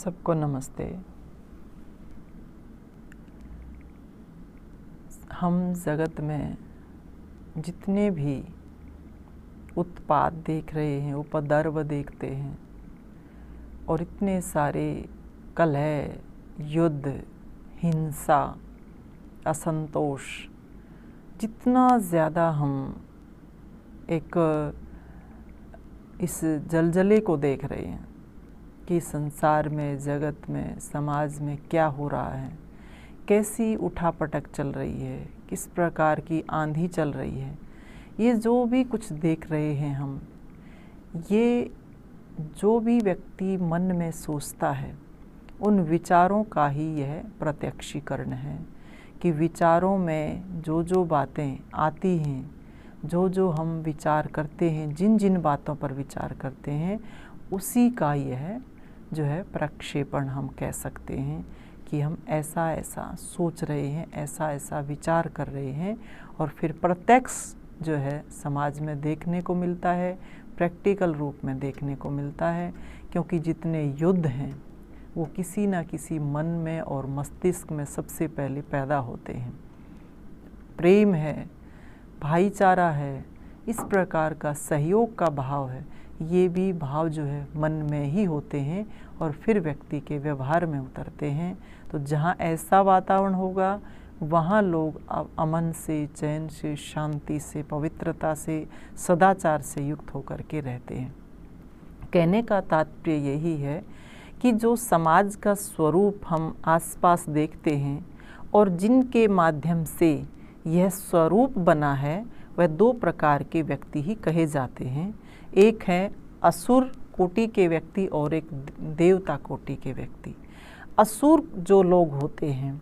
सबको नमस्ते। हम जगत में जितने भी उत्पात देख रहे हैं, उपद्रव देखते हैं और इतने सारे कलह, युद्ध, हिंसा, असंतोष, जितना ज़्यादा हम एक इस जलजले को देख रहे हैं कि संसार में, जगत में, समाज में क्या हो रहा है, कैसी उठापटक चल रही है, किस प्रकार की आंधी चल रही है, ये जो भी कुछ देख रहे हैं हम, ये जो भी व्यक्ति मन में सोचता है उन विचारों का ही यह प्रत्यक्षीकरण है कि विचारों में जो जो बातें आती हैं, जो जो हम विचार करते हैं, जिन जिन बातों पर विचार करते हैं, उसी का यह जो है प्रक्षेपण हम कह सकते हैं कि हम ऐसा ऐसा सोच रहे हैं, ऐसा ऐसा विचार कर रहे हैं और फिर प्रत्यक्ष जो है समाज में देखने को मिलता है, प्रैक्टिकल रूप में देखने को मिलता है। क्योंकि जितने युद्ध हैं वो किसी न किसी मन में और मस्तिष्क में सबसे पहले पैदा होते हैं। प्रेम है, भाईचारा है, इस प्रकार का सहयोग का भाव है, ये भी भाव जो है मन में ही होते हैं और फिर व्यक्ति के व्यवहार में उतरते हैं। तो जहाँ ऐसा वातावरण होगा वहाँ लोग अमन से, चैन से, शांति से, पवित्रता से, सदाचार से युक्त होकर के रहते हैं। कहने का तात्पर्य यही है कि जो समाज का स्वरूप हम आसपास देखते हैं और जिनके माध्यम से यह स्वरूप बना है, वह दो प्रकार के व्यक्ति ही कहे जाते हैं। एक है असुर कोटि के व्यक्ति और एक देवता कोटि के व्यक्ति। असुर जो लोग होते हैं,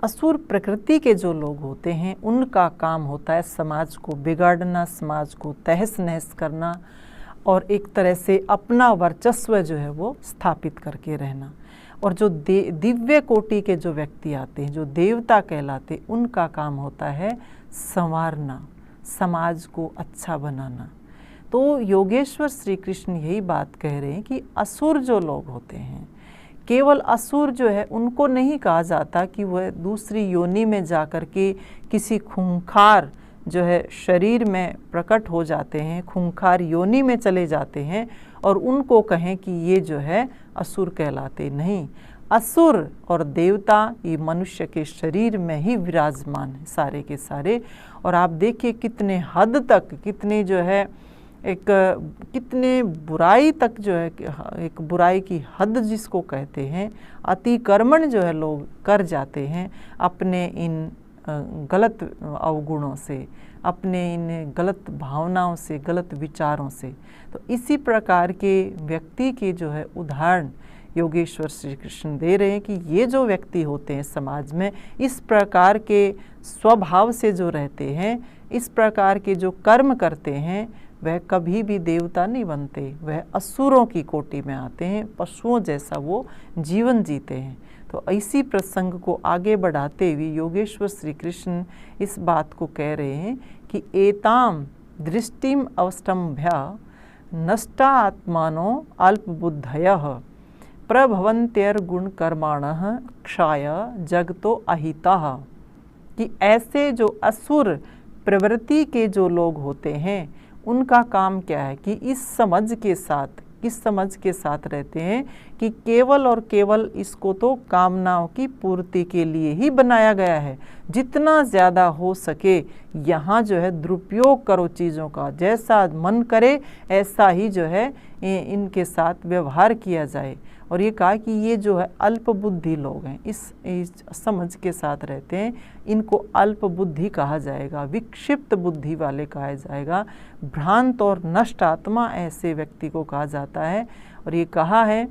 असुर प्रकृति के जो लोग होते हैं, उनका काम होता है समाज को बिगाड़ना, समाज को तहस नहस करना और एक तरह से अपना वर्चस्व जो है वो स्थापित करके रहना। और जो दिव्य कोटि के जो व्यक्ति आते हैं, जो देवता कहलाते, उनका काम होता है संवारना, समाज को अच्छा बनाना। तो योगेश्वर श्री कृष्ण यही बात कह रहे हैं कि असुर जो लोग होते हैं, केवल असुर जो है उनको नहीं कहा जाता कि वह दूसरी योनि में जाकर के किसी खूंखार जो है शरीर में प्रकट हो जाते हैं, खूंखार योनि में चले जाते हैं और उनको कहें कि ये जो है असुर कहलाते। नहीं, असुर और देवता ये मनुष्य के शरीर में ही विराजमान है सारे के सारे। और आप देखिए कितने हद तक, कितने जो है एक कितने बुराई तक जो है, एक बुराई की हद जिसको कहते हैं, अतिक्रमण जो है लोग कर जाते हैं अपने इन गलत अवगुणों से, अपने इन गलत भावनाओं से, गलत विचारों से। तो इसी प्रकार के व्यक्ति के जो है उदाहरण योगेश्वर श्री कृष्ण दे रहे हैं कि ये जो व्यक्ति होते हैं समाज में, इस प्रकार के स्वभाव से जो रहते हैं, इस प्रकार के जो कर्म करते हैं, वह कभी भी देवता नहीं बनते, वह असुरों की कोटि में आते हैं, पशुओं जैसा वो जीवन जीते हैं। तो इसी प्रसंग को आगे बढ़ाते हुए योगेश्वर श्री कृष्ण इस बात को कह रहे हैं कि एताम दृष्टिम अवष्टम्भ्य नष्टा आत्मानो अल्पबुद्धयः प्रभवन्त्यर्गुण कर्माणः क्षाय जगतो अहितः। कि ऐसे जो असुर प्रवृत्ति के जो लोग होते हैं, उनका काम क्या है कि इस समझ के साथ, किस समझ के साथ रहते हैं कि केवल और केवल इसको तो कामनाओं की पूर्ति के लिए ही बनाया गया है। जितना ज़्यादा हो सके यहाँ जो है दुरुपयोग करो चीज़ों का, जैसा मन करे ऐसा ही जो है इनके साथ व्यवहार किया जाए। और ये कहा कि ये जो है अल्प बुद्धि लोग हैं, इस समझ के साथ रहते हैं, इनको अल्प बुद्धि कहा जाएगा, विक्षिप्त बुद्धि वाले कहा जाएगा, भ्रांत और नष्ट आत्मा ऐसे व्यक्ति को कहा जाता है। और ये कहा है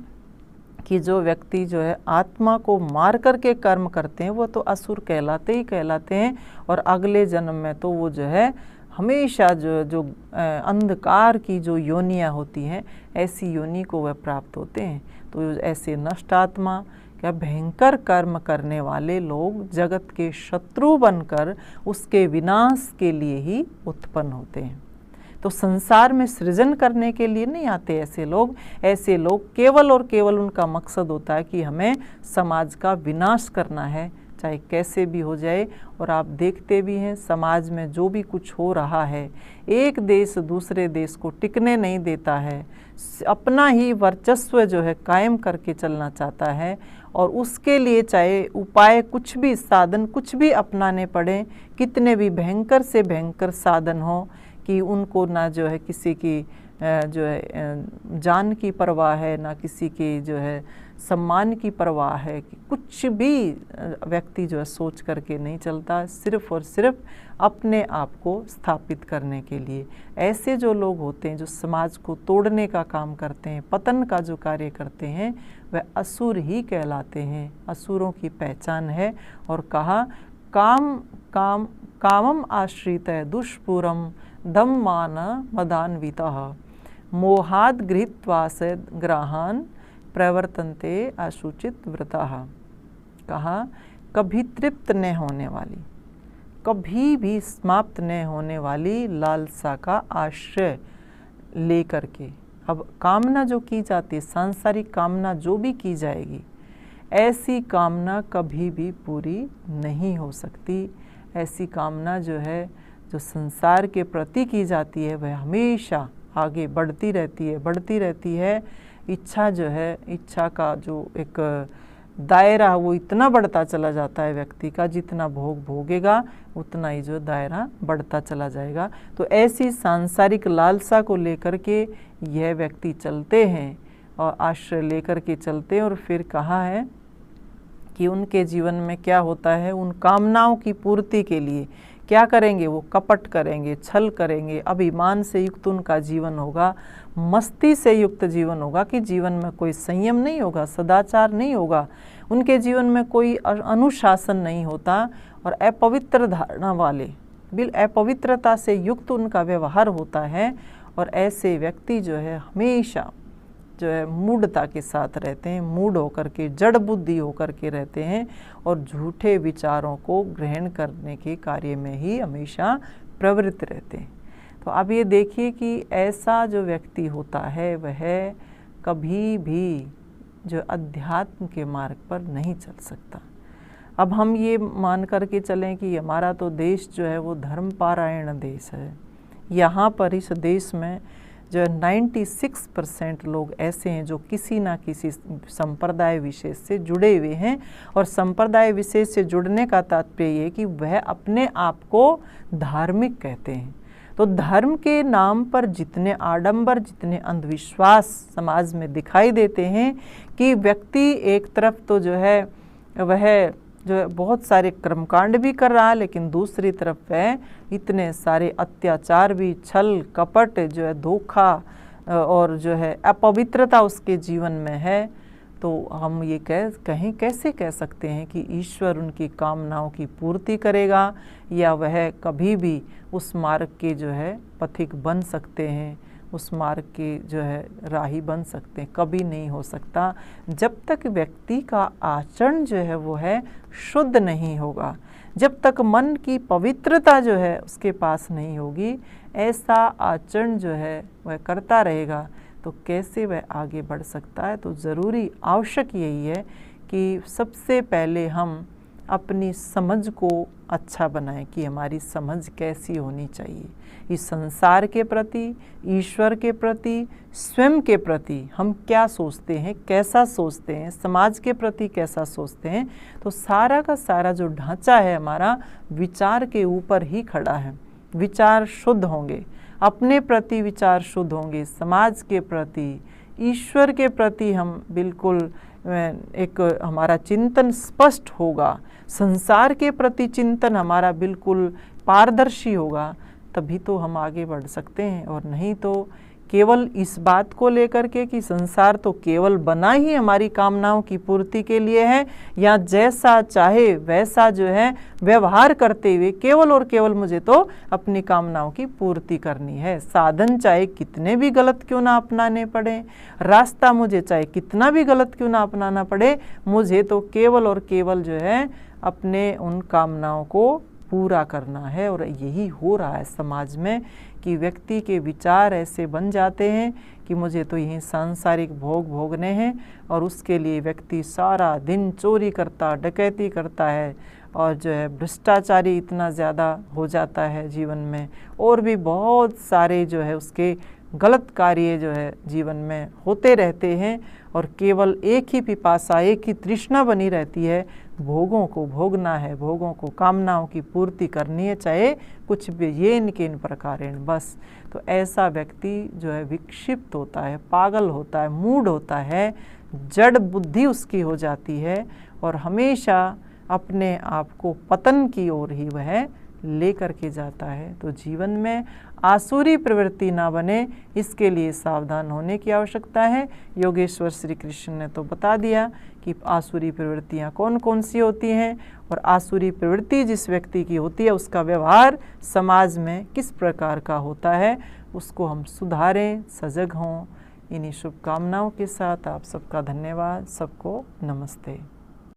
कि जो व्यक्ति जो है आत्मा को मार करके कर्म करते हैं, वो तो असुर कहलाते ही कहलाते हैं और अगले जन्म में तो वो जो है हमेशा जो अंधकार की जो योनियाँ होती हैं, ऐसी योनि को वह प्राप्त होते हैं। तो ऐसे नष्ट आत्मा, क्या भयंकर कर्म करने वाले लोग जगत के शत्रु बनकर उसके विनाश के लिए ही उत्पन्न होते हैं। तो संसार में सृजन करने के लिए नहीं आते ऐसे लोग केवल और केवल उनका मकसद होता है कि हमें समाज का विनाश करना है, चाहे कैसे भी हो जाए। और आप देखते भी हैं समाज में जो भी कुछ हो रहा है, एक देश दूसरे देश को टिकने नहीं देता है, अपना ही वर्चस्व जो है कायम करके चलना चाहता है, और उसके लिए चाहे उपाय कुछ भी, साधन कुछ भी अपनाने पड़े, कितने भी भयंकर से भयंकर साधन हो, कि उनको ना जो है किसी की जो है जान की परवाह है, ना किसी की जो है सम्मान की परवाह है, कि कुछ भी व्यक्ति जो है सोच करके नहीं चलता, सिर्फ और सिर्फ अपने आप को स्थापित करने के लिए। ऐसे जो लोग होते हैं जो समाज को तोड़ने का काम करते हैं, पतन का जो कार्य करते हैं, वह असुर ही कहलाते हैं, असुरों की पहचान है। और कहा कामम आश्रित दुष्पूरम दम मान मदान्वितः मोहाद गृहीत्वास ग्राहान प्रवर्तन्ते अशुचित व्रतः। कहा कभी तृप्त न होने वाली, कभी भी समाप्त न होने वाली लालसा का आश्रय लेकर के, अब कामना जो की जाती है, सांसारिक कामना जो भी की जाएगी, ऐसी कामना कभी भी पूरी नहीं हो सकती। ऐसी कामना जो है, जो संसार के प्रति की जाती है, वह हमेशा आगे बढ़ती रहती है। इच्छा जो है, इच्छा का जो एक दायरा वो इतना बढ़ता चला जाता है व्यक्ति का, जितना भोग भोगेगा उतना ही जो दायरा बढ़ता चला जाएगा। तो ऐसी सांसारिक लालसा को लेकर के यह व्यक्ति चलते हैं और आश्रय लेकर के चलते हैं। और फिर कहा है कि उनके जीवन में क्या होता है, उन कामनाओं की पूर्ति के लिए क्या करेंगे, वो कपट करेंगे, छल करेंगे, अभिमान से युक्त उनका जीवन होगा, मस्ती से युक्त जीवन होगा, कि जीवन में कोई संयम नहीं होगा, सदाचार नहीं होगा, उनके जीवन में कोई अनुशासन नहीं होता, और अपवित्र धारणा वाले, अपवित्रता से युक्त उनका व्यवहार होता है। और ऐसे व्यक्ति जो है हमेशा जो है मूढ़ता के साथ रहते हैं, मूढ़ होकर के, जड़ बुद्धि होकर के रहते हैं, और झूठे विचारों को ग्रहण करने के कार्य में ही हमेशा प्रवृत्त रहते हैं। तो अब ये देखिए कि ऐसा जो व्यक्ति होता है वह कभी भी जो अध्यात्म के मार्ग पर नहीं चल सकता। अब हम ये मान करके चलें कि हमारा तो देश जो है वो धर्मपारायण देश है। यहाँ पर इस देश में जो 96% लोग ऐसे हैं जो किसी ना किसी संप्रदाय विशेष से जुड़े हुए हैं। और संप्रदाय विशेष से जुड़ने का तात्पर्य ये कि वह अपने आप को धार्मिक कहते हैं। तो धर्म के नाम पर जितने आडंबर, जितने अंधविश्वास समाज में दिखाई देते हैं, कि व्यक्ति एक तरफ तो जो है वह जो है बहुत सारे कर्मकांड भी कर रहा है, लेकिन दूसरी तरफ वह इतने सारे अत्याचार भी, छल कपट जो है, धोखा और जो है अपवित्रता उसके जीवन में है। तो हम ये कैसे कह सकते हैं कि ईश्वर उनकी कामनाओं की पूर्ति करेगा, या वह कभी भी उस मार्ग के जो है पथिक बन सकते हैं, उस मार्ग के जो है राही बन सकते हैं? कभी नहीं हो सकता, जब तक व्यक्ति का आचरण जो है वो है शुद्ध नहीं होगा, जब तक मन की पवित्रता जो है उसके पास नहीं होगी, ऐसा आचरण जो है वह करता रहेगा, तो कैसे वह आगे बढ़ सकता है? तो ज़रूरी आवश्यक यही है कि सबसे पहले हम अपनी समझ को अच्छा बनाएं, कि हमारी समझ कैसी होनी चाहिए इस संसार के प्रति, ईश्वर के प्रति, स्वयं के प्रति। हम क्या सोचते हैं, कैसा सोचते हैं, समाज के प्रति कैसा सोचते हैं। तो सारा का सारा जो ढांचा है हमारा विचार के ऊपर ही खड़ा है। विचार शुद्ध होंगे, अपने प्रति विचार शुद्ध होंगे, समाज के प्रति, ईश्वर के प्रति हम बिल्कुल एक हमारा चिंतन स्पष्ट होगा, संसार के प्रति चिंतन हमारा बिल्कुल पारदर्शी होगा, तभी तो हम आगे बढ़ सकते हैं। और नहीं तो केवल इस बात को लेकर के कि संसार तो केवल बना ही हमारी कामनाओं की पूर्ति के लिए है, या जैसा चाहे वैसा जो है व्यवहार करते हुए केवल और केवल मुझे तो अपनी कामनाओं की पूर्ति करनी है। साधन चाहे कितने भी गलत क्यों ना अपनाने पड़े, रास्ता मुझे चाहे कितना भी गलत क्यों ना अपनाना पड़े, मुझे तो केवल और केवल जो है अपने उन कामनाओं को पूरा करना है। और यही हो रहा है समाज में कि व्यक्ति के विचार ऐसे बन जाते हैं कि मुझे तो यही सांसारिक भोग भोगने हैं, और उसके लिए व्यक्ति सारा दिन चोरी करता, डकैती करता है, और जो है भ्रष्टाचारी इतना ज़्यादा हो जाता है जीवन में, और भी बहुत सारे जो है उसके गलत कार्य जो है जीवन में होते रहते हैं। और केवल एक ही पिपासा, एक ही तृष्णा बनी रहती है, भोगों को भोगना है, भोगों को, कामनाओं की पूर्ति करनी है, चाहे कुछ भी येन केन प्रकारेण, बस। तो ऐसा व्यक्ति जो है विक्षिप्त होता है, पागल होता है, मूड होता है, जड़ बुद्धि उसकी हो जाती है, और हमेशा अपने आप को पतन की ओर ही वह लेकर के जाता है। तो जीवन में आसुरी प्रवृत्ति ना बने, इसके लिए सावधान होने की आवश्यकता है। योगेश्वर श्री कृष्ण ने तो बता दिया कि आसुरी प्रवृत्तियाँ कौन कौन सी होती हैं, और आसुरी प्रवृत्ति जिस व्यक्ति की होती है उसका व्यवहार समाज में किस प्रकार का होता है, उसको हम सुधारें, सजग हों। इन्हीं शुभकामनाओं के साथ आप सबका धन्यवाद। सबको नमस्ते।